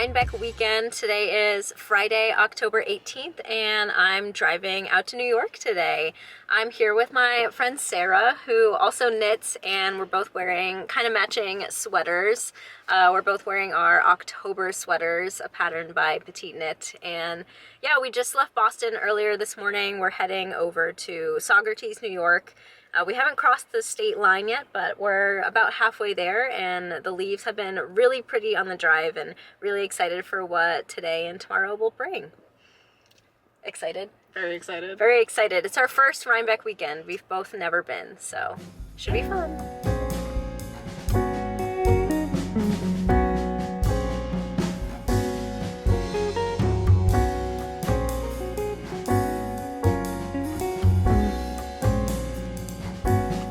Rhinebeck weekend. Today is Friday, October 18th, and I'm driving out to New York today. I'm here with my friend Sarah, who also knits, and we're both wearing kind of matching sweaters. We're both wearing our October sweaters, a pattern by Petite Knit, and yeah, we just left Boston earlier this morning. We're heading over to Saugerties, New York. We haven't crossed the state line yet, but we're about halfway there, and the leaves have been really pretty on the drive, and really excited for what today and tomorrow will bring. Excited? Very excited. Very excited. It's our first Rhinebeck weekend. We've both never been, so should be fun.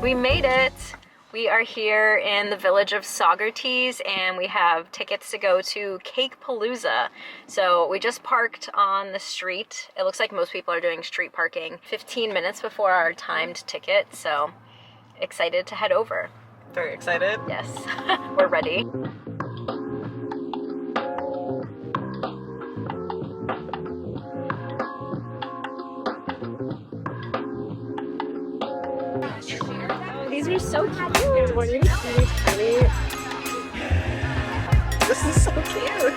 We made it! We are here in the village of Saugerties, and we have tickets to go to CakePalooza. So we just parked on the street. It looks like most people are doing street parking 15 minutes before our timed ticket, so excited to head over. Very excited. Yes, we're ready. These are so cute. When you see these tiny... This is so cute.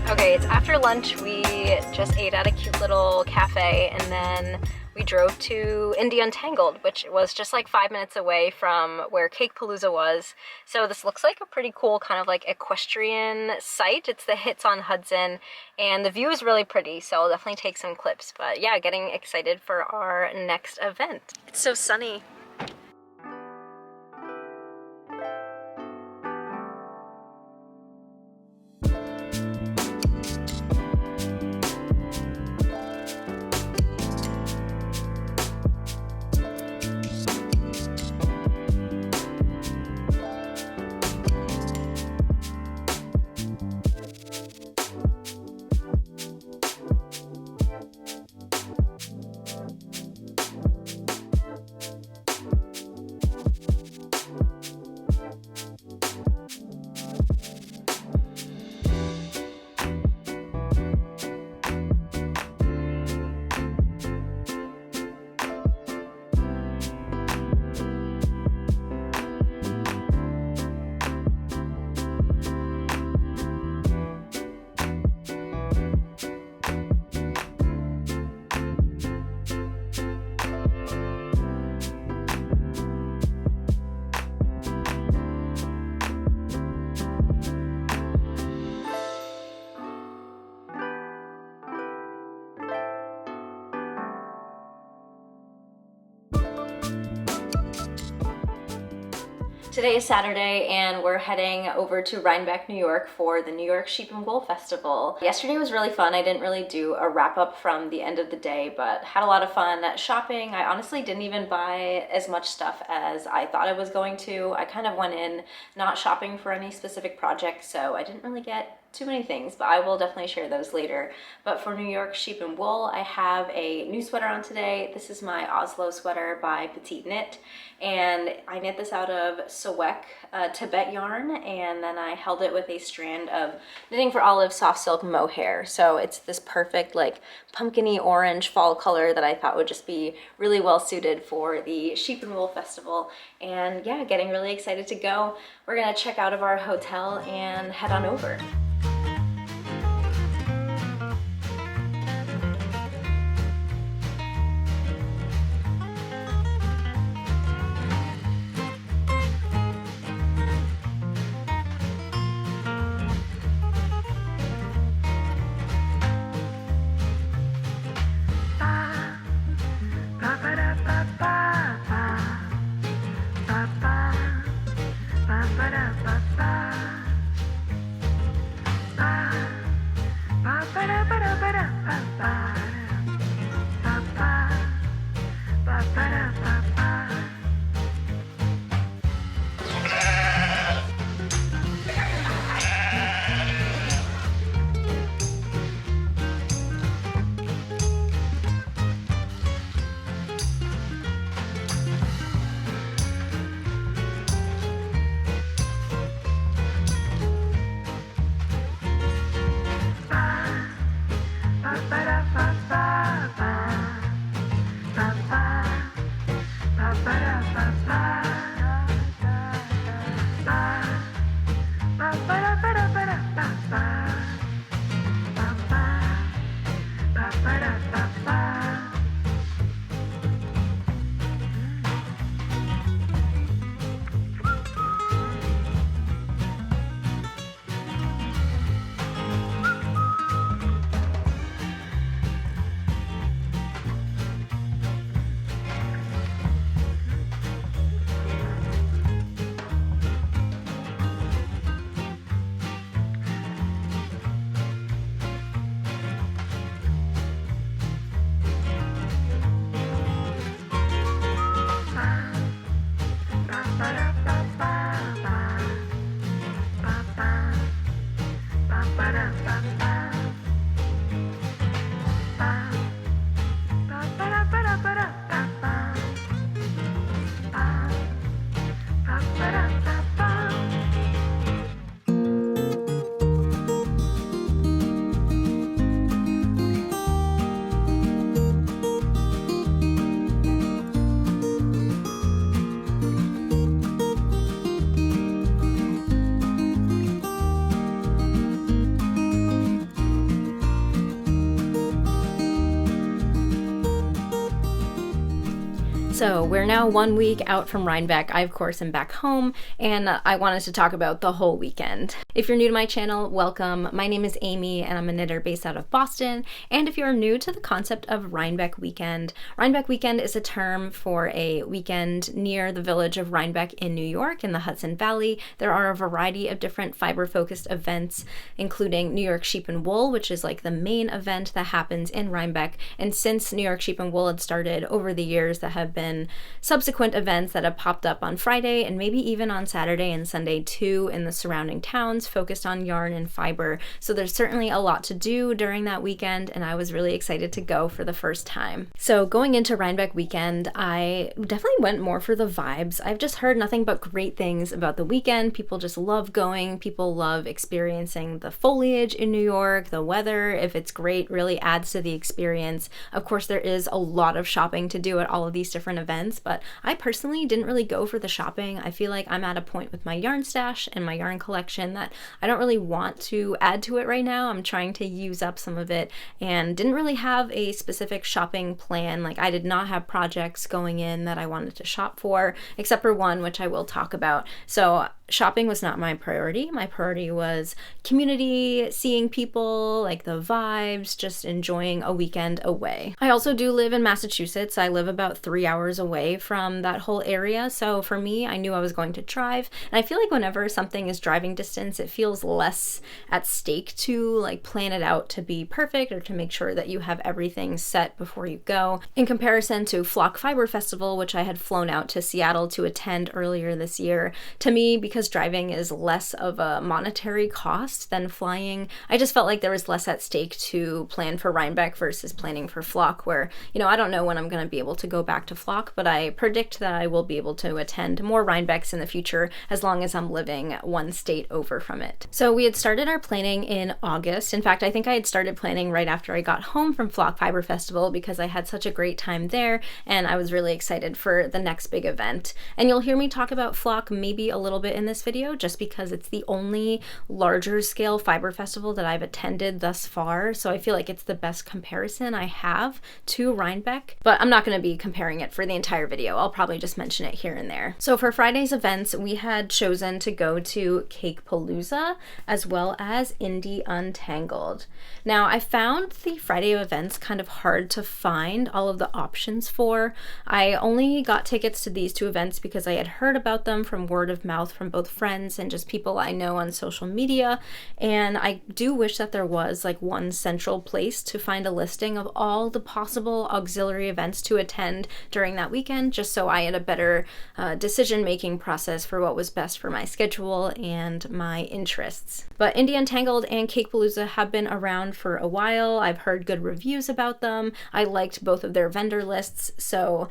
Okay, it's after lunch. We just ate at a cute little cafe, and then we drove to Untangled, which was just like 5 minutes away from where CakePalooza was. So this looks like a pretty cool kind of like equestrian site. It's the Hits on Hudson, and the view is really pretty, so I'll definitely take some clips. But yeah, getting excited for our next event. It's so sunny. Today is Saturday, and we're heading over to Rhinebeck, New York for the New York Sheep and Wool Festival. Yesterday was really fun. I didn't really do a wrap-up from the end of the day, but had a lot of fun shopping. I honestly didn't even buy as much stuff as I thought I was going to. I kind of went in not shopping for any specific project, so I didn't really get too many things, but I will definitely share those later. But for New York Sheep and Wool, I have a new sweater on today. This is my Oslo sweater by Petite Knit, and I knit this out of Sewek Tibet yarn, and then I held it with a strand of Knitting for Olive soft silk mohair. So it's this perfect like pumpkin-y orange fall color that I thought would just be really well suited for the Sheep and Wool Festival. And yeah, getting really excited to go. We're gonna check out of our hotel and head on over. So we're now 1 week out from Rhinebeck. I, of course, am back home, and I wanted to talk about the whole weekend. If you're new to my channel, welcome. My name is Amy, and I'm a knitter based out of Boston. And if you're new to the concept of Rhinebeck Weekend is a term for a weekend near the village of Rhinebeck in New York in the Hudson Valley. There are a variety of different fiber-focused events, including New York Sheep and Wool, which is like the main event that happens in Rhinebeck. And since New York Sheep and Wool had started over the years, there have been subsequent events that have popped up on Friday and maybe even on Saturday and Sunday too in the surrounding towns focused on yarn and fiber. So there's certainly a lot to do during that weekend, and I was really excited to go for the first time. So going into Rhinebeck weekend, I definitely went more for the vibes. I've just heard nothing but great things about the weekend. People just love going. People love experiencing the foliage in New York. The weather, if it's great, really adds to the experience. Of course, there is a lot of shopping to do at all of these different events, but I personally didn't really go for the shopping. I feel like I'm at a point with my yarn stash and my yarn collection that I don't really want to add to it right now. I'm trying to use up some of it and didn't really have a specific shopping plan. Like, I did not have projects going in that I wanted to shop for, except for one, which I will talk about. So shopping was not my priority. My priority was community, seeing people, like the vibes, just enjoying a weekend away. I also do live in Massachusetts. I live about 3 hours away from that whole area. So for me, I knew I was going to drive. And I feel like whenever something is driving distance, it feels less at stake to like plan it out to be perfect or to make sure that you have everything set before you go. In comparison to Flock Fiber Festival, which I had flown out to Seattle to attend earlier this year, to me, because because driving is less of a monetary cost than flying, I just felt like there was less at stake to plan for Rhinebeck versus planning for Flock, where, you know, I don't know when I'm going to be able to go back to Flock, but I predict that I will be able to attend more Rhinebecks in the future as long as I'm living one state over from it. So we had started our planning in August. In fact, I think I had started planning right after I got home from Flock Fiber Festival because I had such a great time there and I was really excited for the next big event. And you'll hear me talk about Flock maybe a little bit in this video just because it's the only larger scale fiber festival that I've attended thus far. So I feel like it's the best comparison I have to Rhinebeck, but I'm not going to be comparing it for the entire video. I'll probably just mention it here and there. So for Friday's events, we had chosen to go to CakePalooza as well as Indie Untangled. Now, I found the Friday events kind of hard to find all of the options for. I only got tickets to these two events because I had heard about them from word of mouth from both friends and just people I know on social media, and I do wish that there was like one central place to find a listing of all the possible auxiliary events to attend during that weekend, just so I had a better decision-making process for what was best for my schedule and my interests. But Indie Untangled and CakePalooza have been around for a while. I've heard good reviews about them. I liked both of their vendor lists, so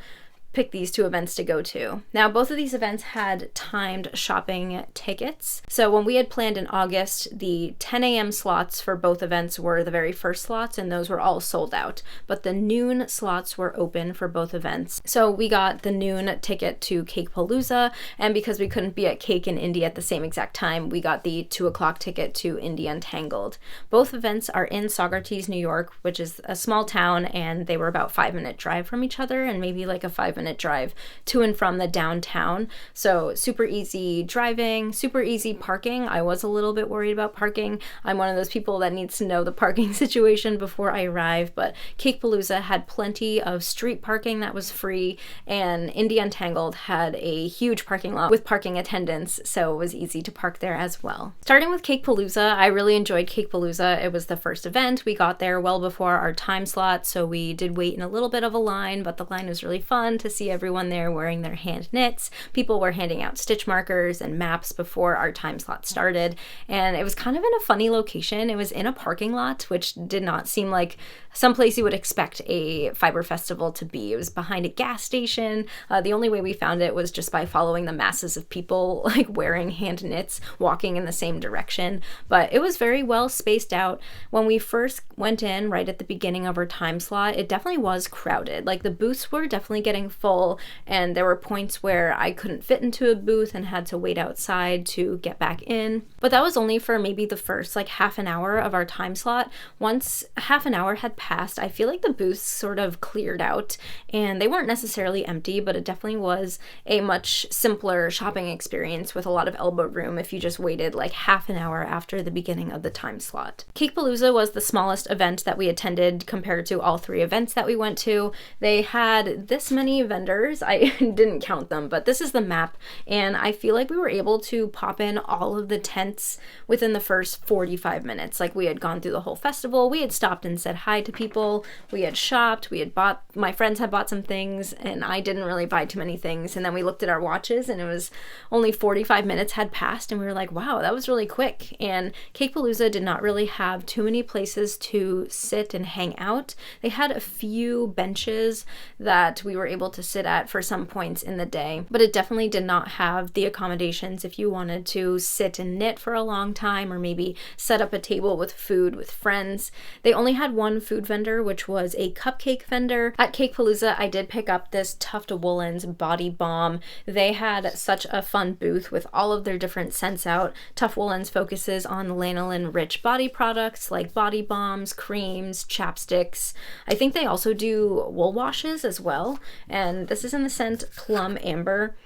pick these two events to go to. Now, both of these events had timed shopping tickets. So when we had planned in August, the 10 a.m. slots for both events were the very first slots, and those were all sold out. But the noon slots were open for both events. So we got the noon ticket to CakePalooza, and because we couldn't be at Cake and Indie at the same exact time, we got the 2 o'clock ticket to Indie Untangled. Both events are in Saugerties, New York, which is a small town, and they were about 5-minute drive from each other, and maybe like a 5-minute drive to and from the downtown. So super easy driving, super easy parking. I was a little bit worried about parking. I'm one of those people that needs to know the parking situation before I arrive, but CakePalooza had plenty of street parking that was free, and Indie Untangled had a huge parking lot with parking attendants, so it was easy to park there as well. Starting with CakePalooza, I really enjoyed CakePalooza. It was the first event. We got there well before our time slot, so we did wait in a little bit of a line, but the line was really fun to see everyone there wearing their hand knits. People were handing out stitch markers and maps before our time slot started, and it was kind of in a funny location. It was in a parking lot, which did not seem like someplace you would expect a fiber festival to be. It was behind a gas station. The only way we found it was just by following the masses of people like wearing hand knits, walking in the same direction, but it was very well spaced out. When we first went in right at the beginning of our time slot, it definitely was crowded. Like the booths were definitely getting full, and there were points where I couldn't fit into a booth and had to wait outside to get back in. But that was only for maybe the first like half an hour of our time slot. Once half an hour had passed, I feel like the booths sort of cleared out, and they weren't necessarily empty, but it definitely was a much simpler shopping experience with a lot of elbow room if you just waited like half an hour after the beginning of the time slot. CakePalooza was the smallest event that we attended compared to all 3 events that we went to. They had this many vendors. I didn't count them, but this is the map, and I feel like we were able to pop in all of the tents within the first 45 minutes. Like we had gone through the whole festival, we had stopped and said hi to people, we had shopped, we had bought, my friends had bought some things, and I didn't really buy too many things, and then we looked at our watches and it was only 45 minutes had passed, and we were like, wow, that was really quick. And CakePalooza did not really have too many places to sit and hang out. They had a few benches that we were able to sit at for some points in the day, but it definitely did not have the accommodations if you wanted to sit and knit for a long time or maybe set up a table with food with friends. They only had one food vendor, which was a cupcake vendor. At CakePalooza, I did pick up this Tuft Woolens body balm. They had such a fun booth with all of their different scents out. Tuft Woolens focuses on lanolin-rich body products like body balms, creams, chapsticks. I think they also do wool washes as well, and this is in the scent Plum Amber,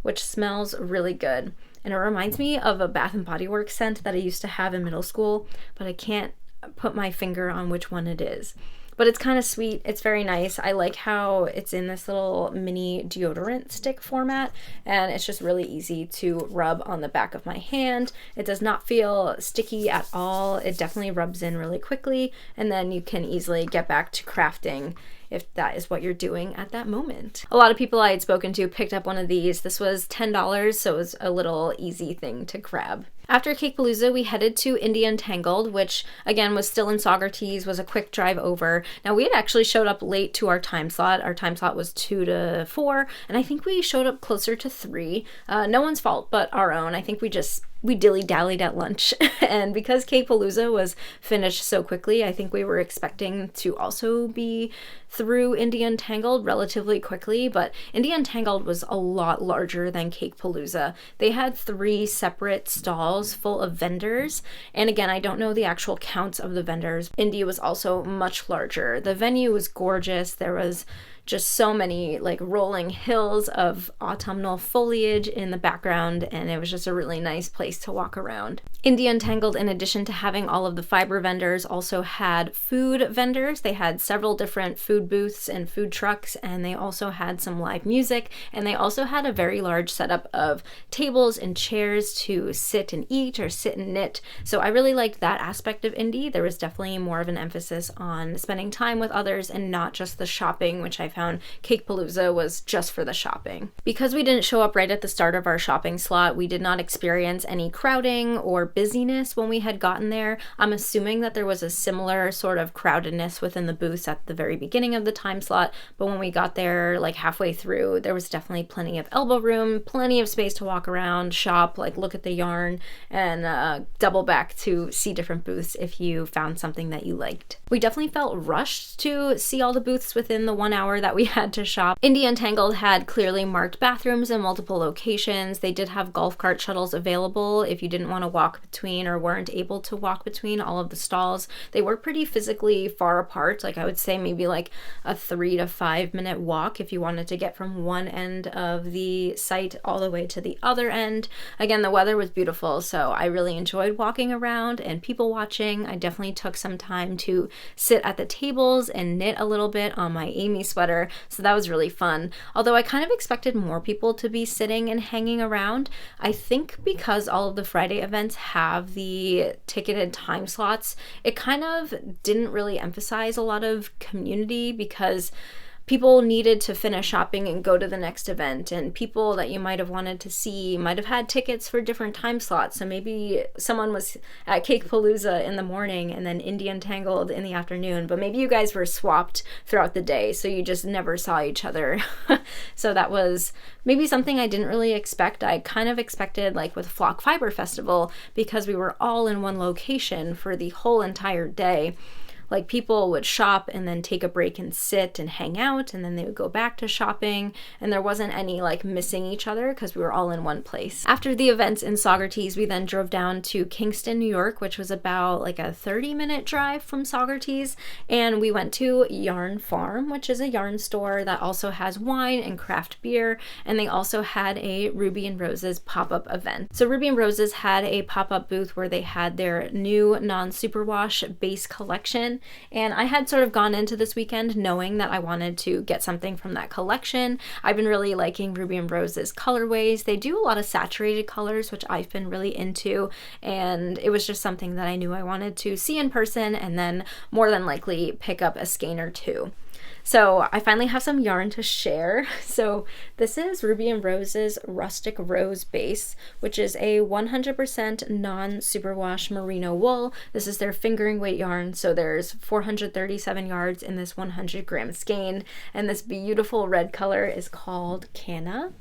which smells really good. And it reminds me of a Bath & Body Works scent that I used to have in middle school, but I can't put my finger on which one it is. But it's kind of sweet. It's very nice. I like how it's in this little mini deodorant stick format, and it's just really easy to rub on the back of my hand. It does not feel sticky at all. It definitely rubs in really quickly, and then you can easily get back to crafting if that is what you're doing at that moment. A lot of people I had spoken to picked up one of these. This was $10, so it was a little easy thing to grab. After CakePalooza, we headed to Untangled, which again was still in Saugerties, was a quick drive over. Now we had actually showed up late to our time slot. Our time slot was 2 to 4, and I think we showed up closer to 3. No one's fault but our own. I think we dilly-dallied at lunch. And because CakePalooza was finished so quickly, I think we were expecting to also be through Untangled relatively quickly, but Untangled was a lot larger than CakePalooza. They had 3 separate stalls full of vendors, and again, I don't know the actual counts of the vendors. Indy was also much larger. The venue was gorgeous. There was just so many like rolling hills of autumnal foliage in the background, and it was just a really nice place to walk around. Untangled, in addition to having all of the fiber vendors, also had food vendors. They had several different food booths and food trucks, and they also had some live music, and they also had a very large setup of tables and chairs to sit and eat or sit and knit. So I really liked that aspect of Indy. There was definitely more of an emphasis on spending time with others and not just the shopping, which I found CakePalooza was just for the shopping. Because we didn't show up right at the start of our shopping slot, we did not experience any crowding or busyness when we had gotten there. I'm assuming that there was a similar sort of crowdedness within the booths at the very beginning of the time slot, but when we got there like halfway through, there was definitely plenty of elbow room, plenty of space to walk around, shop, like look at the yarn, and double back to see different booths if you found something that you liked. We definitely felt rushed to see all the booths within the 1 hour that we had to shop. Untangled had clearly marked bathrooms in multiple locations. They did have golf cart shuttles available if you didn't want to walk between or weren't able to walk between all of the stalls. They were pretty physically far apart. Like I would say maybe like a 3 to 5 minute walk if you wanted to get from one end of the site all the way to the other end. Again, the weather was beautiful, so I really enjoyed walking around and people watching. I definitely took some time to sit at the tables and knit a little bit on my Amy sweater, so that was really fun. Although I kind of expected more people to be sitting and hanging around. I think because all of the Friday events have the ticketed time slots, it kind of didn't really emphasize a lot of community because people needed to finish shopping and go to the next event, and people that you might have wanted to see might have had tickets for different time slots. So maybe someone was at CakePalooza in the morning and then Untangled in the afternoon, but maybe you guys were swapped throughout the day, so you just never saw each other. So that was maybe something I didn't really expect. I kind of expected, like with Flock Fiber Festival, because we were all in one location for the whole entire day, like people would shop and then take a break and sit and hang out, and then they would go back to shopping, and there wasn't any like missing each other because we were all in one place. After the events in Saugerties, we then drove down to Kingston, New York, which was about like a 30-minute drive from Saugerties, and we went to Yarn Farm, which is a yarn store that also has wine and craft beer, and they also had a Ruby and Roses pop-up event. So Ruby and Roses had a pop-up booth where they had their new non-superwash base collection, and I had sort of gone into this weekend knowing that I wanted to get something from that collection. I've been really liking Ruby and Rose's colorways. They do a lot of saturated colors, which I've been really into, and it was just something that I knew I wanted to see in person and then more than likely pick up a skein or two. So I finally have some yarn to share. So this is Ruby and Rose's Rustic Rose Base, which is a 100% non-superwash merino wool. This is their fingering weight yarn, so there's 437 yards in this 100-gram skein, and this beautiful red color is called Canna.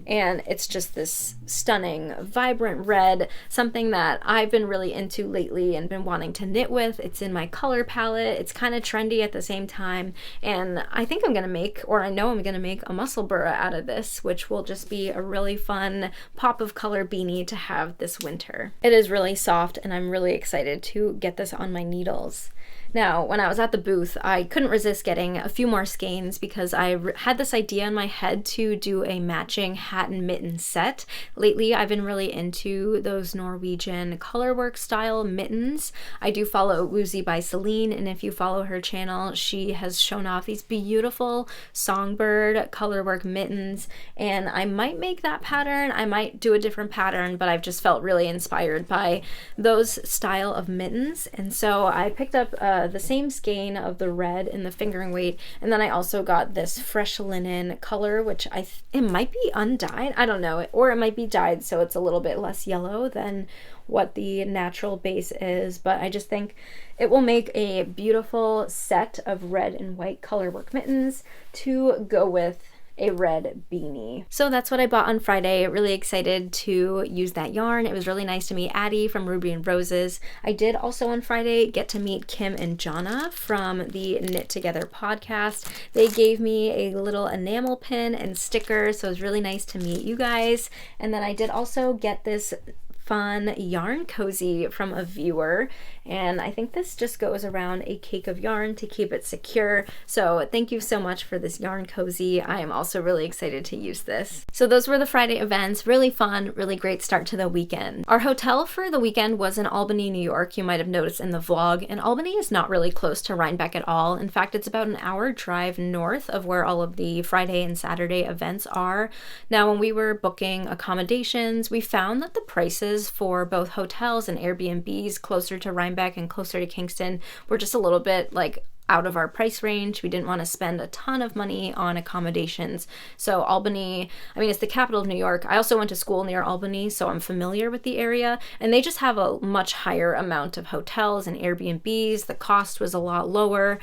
And it's just this stunning, vibrant red, something that I've been really into lately and been wanting to knit with. It's in my color palette. It's kind of trendy at the same time. And I think I'm going to make, or I know I'm going to make, a muscle burra out of this, which will just be a really fun pop of color beanie to have this winter. It is really soft, and I'm really excited to get this on my needles. Now, when I was at the booth, I couldn't resist getting a few more skeins because I had this idea in my head to do a matching hat and mitten set. Lately, I've been really into those Norwegian colorwork style mittens. I do follow Woozy by Celine, and if you follow her channel, she has shown off these beautiful songbird colorwork mittens, and I might make that pattern. I might do a different pattern, but I've just felt really inspired by those style of mittens, and so I picked up the same skein of the red in the fingering weight, and then I also got this fresh linen color, which it might be undyed, I don't know, or it might be dyed so it's a little bit less yellow than what the natural base is, but I just think it will make a beautiful set of red and white color work mittens to go with a red beanie. So that's what I bought on Friday. Really excited to use that yarn. It was really nice to meet Addie from Ruby and Roses. I did also on Friday get to meet Kim and Jonna from the Knit Together podcast. They gave me a little enamel pin and sticker, so it was really nice to meet you guys. And then I did also get this fun yarn cozy from a viewer, and I think this just goes around a cake of yarn to keep it secure. So thank you so much for this yarn cozy. I am also really excited to use this. So those were the Friday events. Really fun, really great start to the weekend. Our hotel for the weekend was in Albany, New York. You might have noticed in the vlog, and Albany is not really close to Rhinebeck at all. In fact, it's about an hour drive north of where all of the Friday and Saturday events are. Now, when we were booking accommodations, we found that the prices for both hotels and Airbnbs closer to Rhinebeck and closer to Kingston were just a little bit like out of our price range. We didn't want to spend a ton of money on accommodations. So Albany, I mean, it's the capital of New York. I also went to school near Albany, so I'm familiar with the area, and they just have a much higher amount of hotels and Airbnbs. The cost was a lot lower,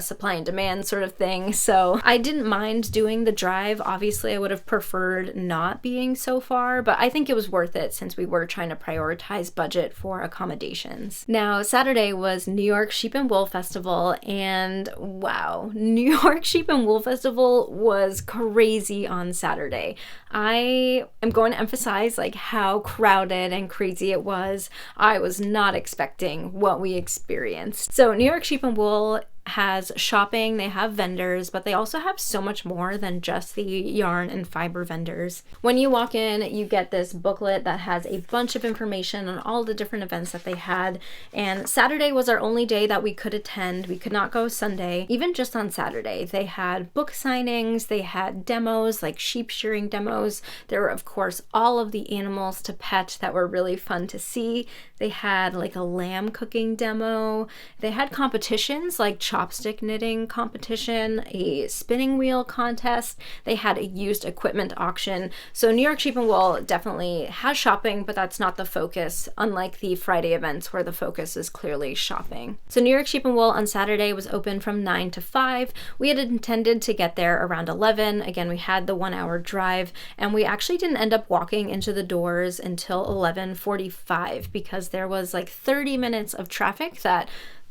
supply and demand sort of thing. So I didn't mind doing the drive. Obviously, I would have preferred not being so far, but I think it was worth it since we were trying to prioritize budget for accommodations. Now, Saturday was New York Sheep and Wool Festival, and wow, New York Sheep and Wool Festival was crazy on Saturday. I am going to emphasize like how crowded and crazy it was. I was not expecting what we experienced. So New York Sheep and Wool has shopping, they have vendors, but they also have so much more than just the yarn and fiber vendors. When you walk in, you get this booklet that has a bunch of information on all the different events that they had, and Saturday was our only day that we could attend. We could not go Sunday. Even just on Saturday, they had book signings, they had demos, like sheep shearing demos. There were, of course, all of the animals to pet that were really fun to see. They had like a lamb cooking demo. They had competitions like chopstick knitting competition, a spinning wheel contest. They had a used equipment auction. So New York Sheep and Wool definitely has shopping, but that's not the focus, unlike the Friday events where the focus is clearly shopping. So New York Sheep and Wool on Saturday was open from 9 to 5. We had intended to get there around 11. Again, we had the 1 hour drive, and we actually didn't end up walking into the doors until 11:45 because there was like 30 minutes of traffic that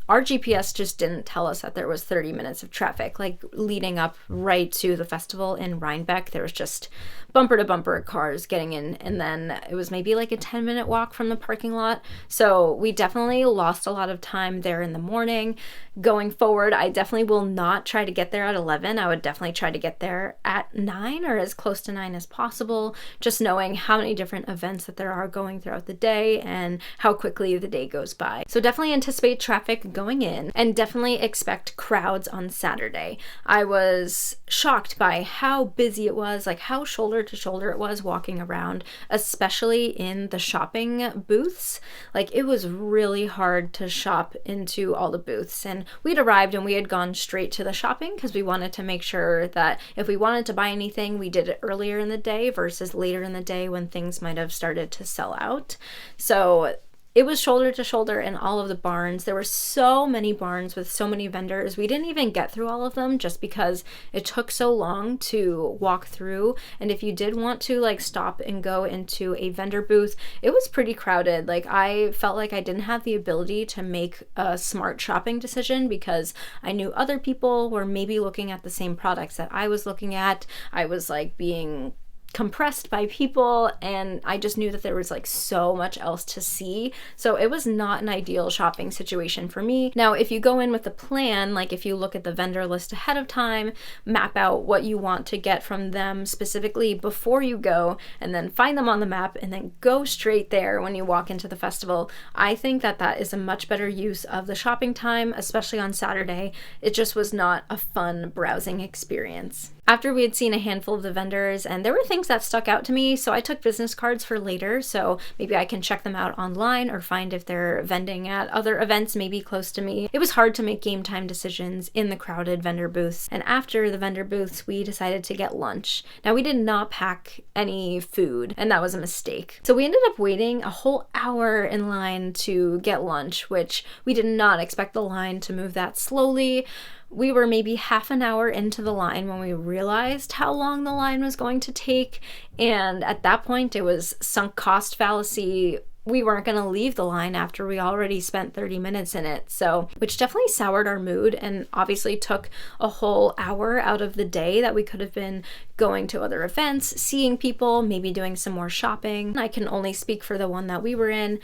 our GPS just didn't tell us that there was 30 minutes of traffic. Like leading up right to the festival in Rhinebeck, there was just bumper to bumper cars getting in, and then it was maybe like a 10-minute walk from the parking lot. So we definitely lost a lot of time there in the morning. Going forward, I definitely will not try to get there at 11. I would definitely try to get there at 9 or as close to 9 as possible, just knowing how many different events that there are going throughout the day and how quickly the day goes by. So definitely anticipate traffic going in, and definitely expect crowds on Saturday. I was shocked by how busy it was, like how shoulder to shoulder it was walking around, especially in the shopping booths. Like it was really hard to shop into all the booths, and we'd arrived and we had gone straight to the shopping because we wanted to make sure that if we wanted to buy anything, we did it earlier in the day versus later in the day when things might have started to sell out. So it was shoulder to shoulder in all of the barns. There were so many barns with so many vendors. We didn't even get through all of them just because it took so long to walk through. And if you did want to like stop and go into a vendor booth, it was pretty crowded. Like I felt like I didn't have the ability to make a smart shopping decision because I knew other people were maybe looking at the same products that I was looking at. I was like being compressed by people, and I just knew that there was like so much else to see. So it was not an ideal shopping situation for me. Now, if you go in with a plan, like if you look at the vendor list ahead of time, map out what you want to get from them specifically before you go, and then find them on the map and then go straight there when you walk into the festival, I think that that is a much better use of the shopping time, especially on Saturday. It just was not a fun browsing experience. After we had seen a handful of the vendors, and there were things that stuck out to me, so I took business cards for later, so maybe I can check them out online or find if they're vending at other events maybe close to me. It was hard to make game time decisions in the crowded vendor booths, and after the vendor booths, we decided to get lunch. Now, we did not pack any food, and that was a mistake. So we ended up waiting a whole hour in line to get lunch, which we did not expect the line to move that slowly. We were maybe half an hour into the line when we realized how long the line was going to take, and at that point it was sunk cost fallacy. We weren't going to leave the line after we already spent 30 minutes in it, so which definitely soured our mood and obviously took a whole hour out of the day that we could have been going to other events, seeing people, maybe doing some more shopping. I can only speak for the one that we were in.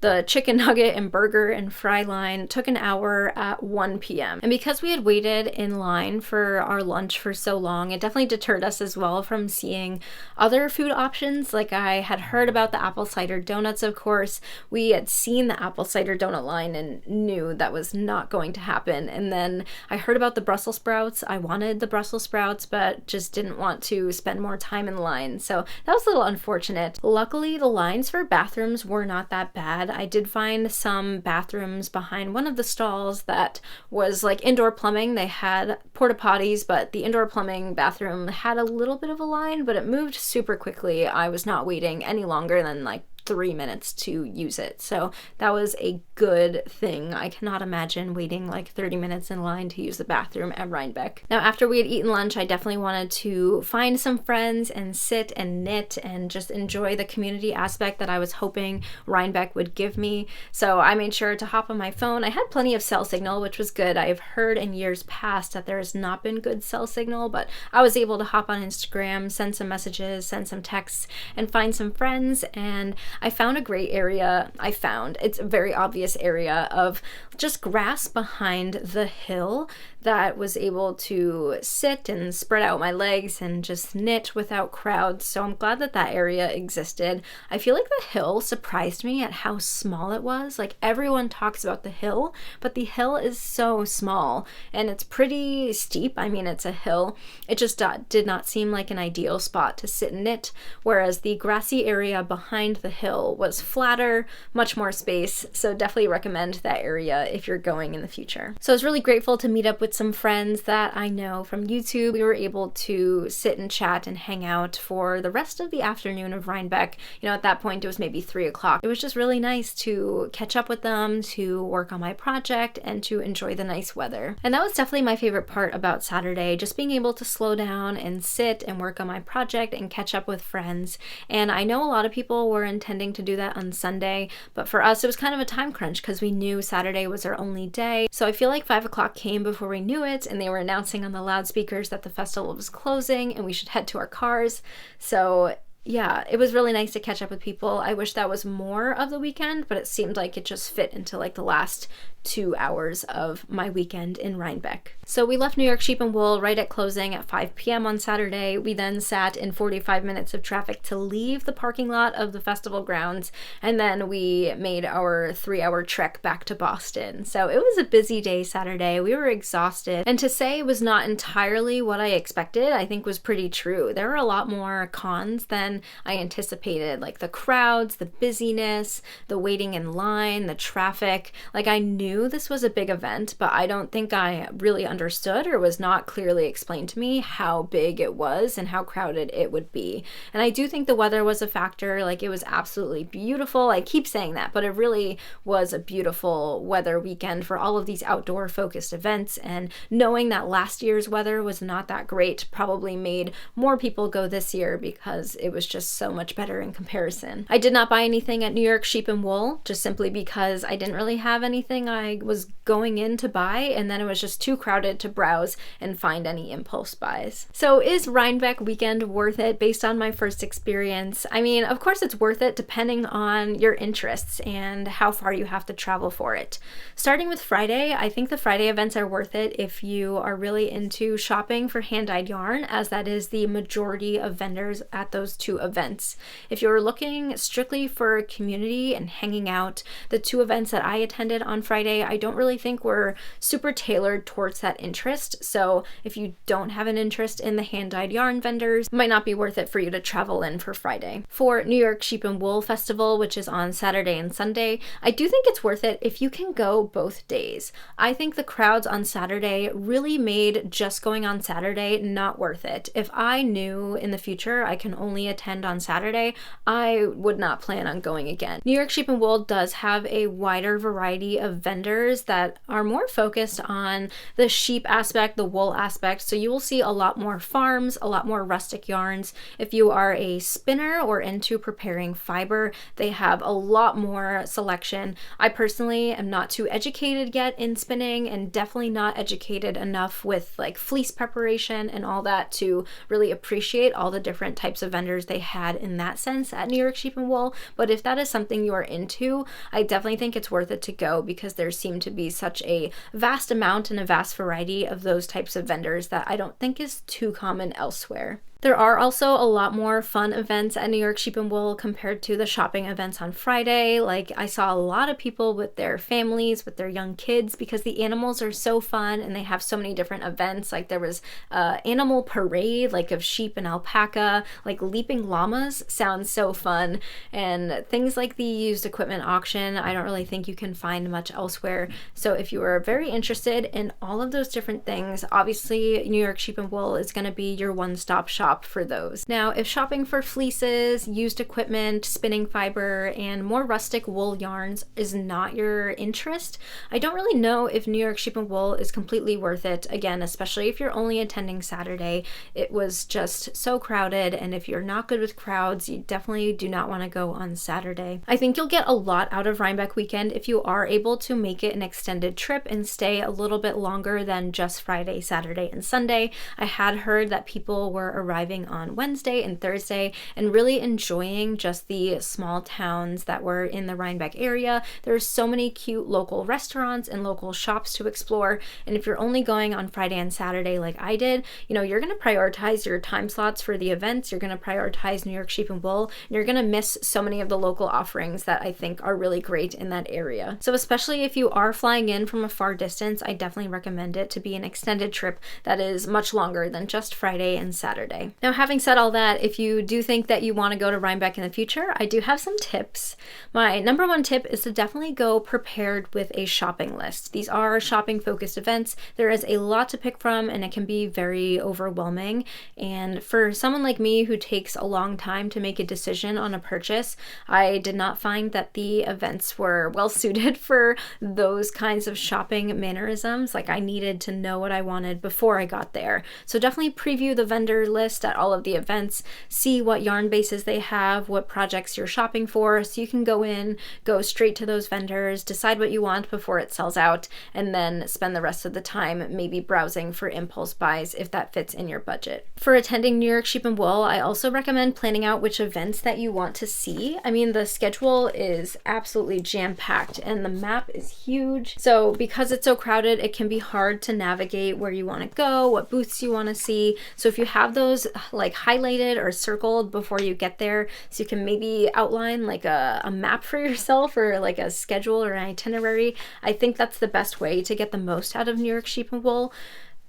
The chicken nugget and burger and fry line took an hour at 1 p.m. And because we had waited in line for our lunch for so long, it definitely deterred us as well from seeing other food options. Like, I had heard about the apple cider donuts, of course. We had seen the apple cider donut line and knew that was not going to happen. And then I heard about the Brussels sprouts. I wanted the Brussels sprouts, but just didn't want to spend more time in line. So that was a little unfortunate. Luckily, the lines for bathrooms were not that bad. I did find some bathrooms behind one of the stalls that was like indoor plumbing. They had porta potties, but the indoor plumbing bathroom had a little bit of a line, but it moved super quickly. I was not waiting any longer than like 3 minutes to use it. So that was a good thing. I cannot imagine waiting like 30 minutes in line to use the bathroom at Rhinebeck. Now, after we had eaten lunch, I definitely wanted to find some friends and sit and knit and just enjoy the community aspect that I was hoping Rhinebeck would give me. So I made sure to hop on my phone. I had plenty of cell signal, which was good. I've heard in years past that there has not been good cell signal, but I was able to hop on Instagram, send some messages, send some texts, and find some friends. And I found a great area. It's a very obvious area of just grass behind the hill that was able to sit and spread out my legs and just knit without crowds. So I'm glad that that area existed. I feel like the hill surprised me at how small it was. Like, everyone talks about the hill, but the hill is so small and it's pretty steep. I mean, it's a hill. It just did not seem like an ideal spot to sit and knit, whereas the grassy area behind the hill was flatter, much more space. So definitely recommend that area if you're going in the future. So I was really grateful to meet up with some friends that I know from YouTube. We were able to sit and chat and hang out for the rest of the afternoon of Rhinebeck. You know, at that point it was maybe 3 o'clock. It was just really nice to catch up with them, to work on my project, and to enjoy the nice weather. And that was definitely my favorite part about Saturday, just being able to slow down and sit and work on my project and catch up with friends. And I know a lot of people were intending to do that on Sunday, but for us it was kind of a time crunch because we knew Saturday was our only day. So I feel like 5 o'clock came before we knew it, and they were announcing on the loudspeakers that the festival was closing and we should head to our cars. So yeah, it was really nice to catch up with people. I wish that was more of the weekend, but it seemed like it just fit into like the last 2 hours of my weekend in Rhinebeck. So we left New York Sheep and Wool right at closing at 5 p.m. on Saturday. We then sat in 45 minutes of traffic to leave the parking lot of the festival grounds, and then we made our 3-hour trek back to Boston. So it was a busy day Saturday. We were exhausted, and to say it was not entirely what I expected, I think was pretty true. There were a lot more cons than I anticipated, like the crowds, the busyness, the waiting in line, the traffic. Like, I knew this was a big event, but I don't think I really understood, or was not clearly explained to me, how big it was and how crowded it would be. And I do think the weather was a factor. Like, it was absolutely beautiful. I keep saying that, but it really was a beautiful weather weekend for all of these outdoor focused events, and knowing that last year's weather was not that great probably made more people go this year because it was just so much better in comparison. I did not buy anything at New York Sheep and Wool, just simply because I didn't really have anything I was going in to buy, and then it was just too crowded to browse and find any impulse buys. So is Rhinebeck weekend worth it based on my first experience? I mean, of course it's worth it depending on your interests and how far you have to travel for it. Starting with Friday, I think the Friday events are worth it if you are really into shopping for hand-dyed yarn, as that is the majority of vendors at those 2 two events. If you're looking strictly for community and hanging out, the two events that I attended on Friday, I don't really think were super tailored towards that interest. So if you don't have an interest in the hand-dyed yarn vendors, it might not be worth it for you to travel in for Friday. For New York Sheep and Wool Festival, which is on Saturday and Sunday, I do think it's worth it if you can go both days. I think the crowds on Saturday really made just going on Saturday not worth it. If I knew in the future I can only attend on Saturday, I would not plan on going again. New York Sheep and Wool does have a wider variety of vendors that are more focused on the sheep aspect, the wool aspect, so you will see a lot more farms, a lot more rustic yarns. If you are a spinner or into preparing fiber, they have a lot more selection. I personally am not too educated yet in spinning, and definitely not educated enough with like fleece preparation and all that to really appreciate all the different types of vendors they had in that sense at New York Sheep and Wool. But if that is something you are into, I definitely think it's worth it to go, because there seem to be such a vast amount and a vast variety of those types of vendors that I don't think is too common elsewhere. There are also a lot more fun events at New York Sheep and Wool compared to the shopping events on Friday. Like, I saw a lot of people with their families, with their young kids, because the animals are so fun and they have so many different events. Like, there was animal parade, like of sheep and alpaca, like leaping llamas sounds so fun. And things like the used equipment auction, I don't really think you can find much elsewhere. So if you are very interested in all of those different things, obviously New York Sheep and Wool is going to be your one-stop shop for those. Now, if shopping for fleeces, used equipment, spinning fiber, and more rustic wool yarns is not your interest, I don't really know if New York Sheep and Wool is completely worth it. Again, especially if you're only attending Saturday. It was just so crowded, and if you're not good with crowds, you definitely do not want to go on Saturday. I think you'll get a lot out of Rhinebeck weekend if you are able to make it an extended trip and stay a little bit longer than just Friday, Saturday, and Sunday. I had heard that people were arriving on Wednesday and Thursday and really enjoying just the small towns that were in the Rhinebeck area. There's so many cute local restaurants and local shops to explore, and if you're only going on Friday and Saturday like I did, you know, you're going to prioritize your time slots for the events, you're going to prioritize New York Sheep and Wool, and you're going to miss so many of the local offerings that I think are really great in that area. So especially if you are flying in from a far distance, I definitely recommend it to be an extended trip that is much longer than just Friday and Saturday. Now, having said all that, if you do think that you want to go to Rhinebeck in the future, I do have some tips. My number one tip is to definitely go prepared with a shopping list. These are shopping focused events. There is a lot to pick from and it can be very overwhelming. And for someone like me who takes a long time to make a decision on a purchase, I did not find that the events were well suited for those kinds of shopping mannerisms. Like, I needed to know what I wanted before I got there. So definitely preview the vendor list at all of the events, see what yarn bases they have, what projects you're shopping for, so you can go in, go straight to those vendors, decide what you want before it sells out, and then spend the rest of the time maybe browsing for impulse buys if that fits in your budget. For attending New York Sheep and Wool, I also recommend planning out which events that you want to see. I mean, the schedule is absolutely jam-packed and the map is huge. So because it's so crowded, it can be hard to navigate where you want to go, what booths you want to see. So if you have those like highlighted or circled before you get there, so you can maybe outline like a map for yourself or like a schedule or an itinerary, I think that's the best way to get the most out of New York Sheep and Wool.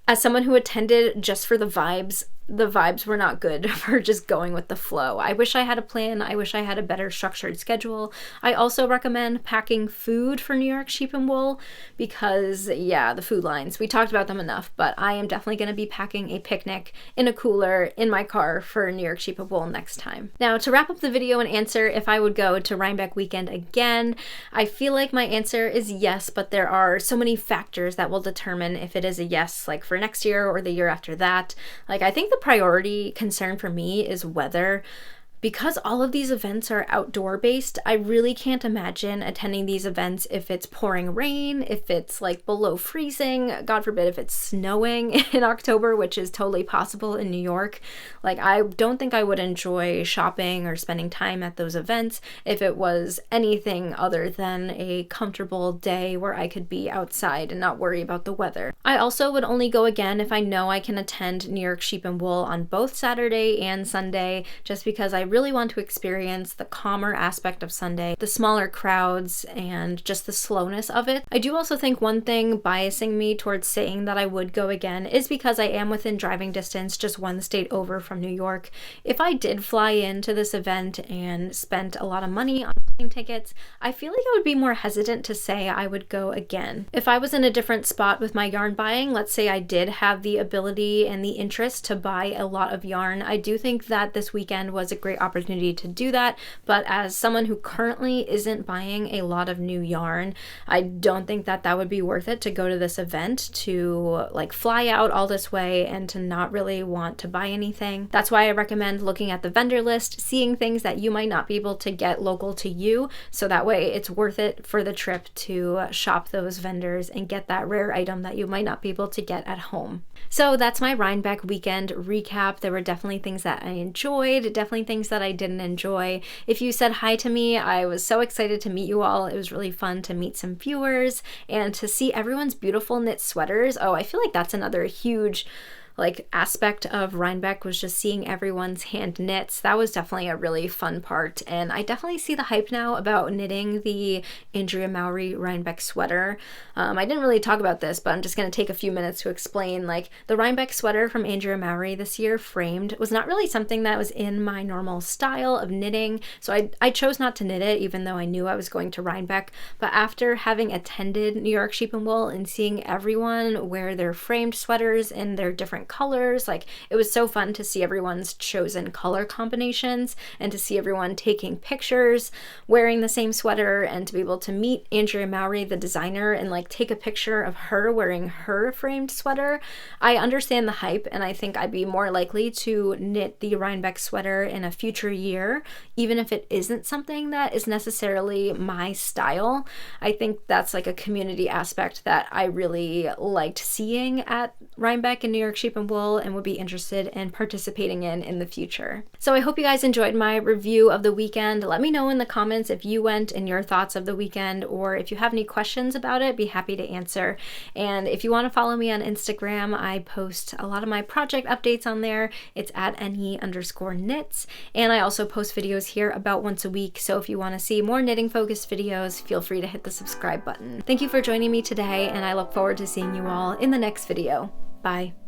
As someone who attended just for the vibes were not good for just going with the flow. I wish I had a plan. I wish I had a better structured schedule. I also recommend packing food for New York Sheep and Wool because, yeah, the food lines, we talked about them enough, but I am definitely going to be packing a picnic in a cooler in my car for New York Sheep and Wool next time. Now, to wrap up the video and answer if I would go to Rhinebeck weekend again, I feel like my answer is yes, but there are so many factors that will determine if it is a yes, like for next year or the year after that. Like, I think the priority concern for me is weather. Because all of these events are outdoor based, I really can't imagine attending these events if it's pouring rain, if it's like below freezing, God forbid if it's snowing in October, which is totally possible in New York. Like, I don't think I would enjoy shopping or spending time at those events if it was anything other than a comfortable day where I could be outside and not worry about the weather. I also would only go again if I know I can attend New York Sheep and Wool on both Saturday and Sunday, just because I really want to experience the calmer aspect of Sunday, the smaller crowds, and just the slowness of it. I do also think one thing biasing me towards saying that I would go again is because I am within driving distance, just one state over from New York. If I did fly into this event and spent a lot of money on plane tickets, I feel like I would be more hesitant to say I would go again. If I was in a different spot with my yarn buying, let's say I did have the ability and the interest to buy a lot of yarn, I do think that this weekend was a great opportunity to do that. But as someone who currently isn't buying a lot of new yarn, I don't think that that would be worth it to go to this event, to like fly out all this way and to not really want to buy anything. That's why I recommend looking at the vendor list, seeing things that you might not be able to get local to you, so that way it's worth it for the trip to shop those vendors and get that rare item that you might not be able to get at home. So that's my Rhinebeck weekend recap. There were definitely things that I enjoyed, definitely things that I didn't enjoy. If you said hi to me, I was so excited to meet you all. It was really fun to meet some viewers and to see everyone's beautiful knit sweaters. Oh, I feel like that's another huge aspect of Rhinebeck, was just seeing everyone's hand knits. That was definitely a really fun part, and I definitely see the hype now about knitting the Andrea Mowry Rhinebeck sweater. I didn't really talk about this, but I'm just going to take a few minutes to explain. The Rhinebeck sweater from Andrea Mowry this year, framed, was not really something that was in my normal style of knitting, so I chose not to knit it, even though I knew I was going to Rhinebeck. But after having attended New York Sheep and Wool and seeing everyone wear their framed sweaters in their different colors, it was so fun to see everyone's chosen color combinations and to see everyone taking pictures wearing the same sweater, and to be able to meet Andrea Mowry, the designer, and take a picture of her wearing her framed sweater. I understand the hype, and I think I'd be more likely to knit the Rhinebeck sweater in a future year, even if it isn't something that is necessarily my style. I think that's a community aspect that I really liked seeing at Rhinebeck and New York Sheep and Wool, and would be interested in participating in the future. So I hope you guys enjoyed my review of the weekend. Let me know in the comments if you went and your thoughts of the weekend, or if you have any questions about it, be happy to answer. And if you want to follow me on Instagram, I post a lot of my project updates on there. It's at @ne_knits, and I also post videos here about once a week, so if you want to see more knitting focused videos, feel free to hit the subscribe button. Thank you for joining me today, and I look forward to seeing you all in the next video. Bye.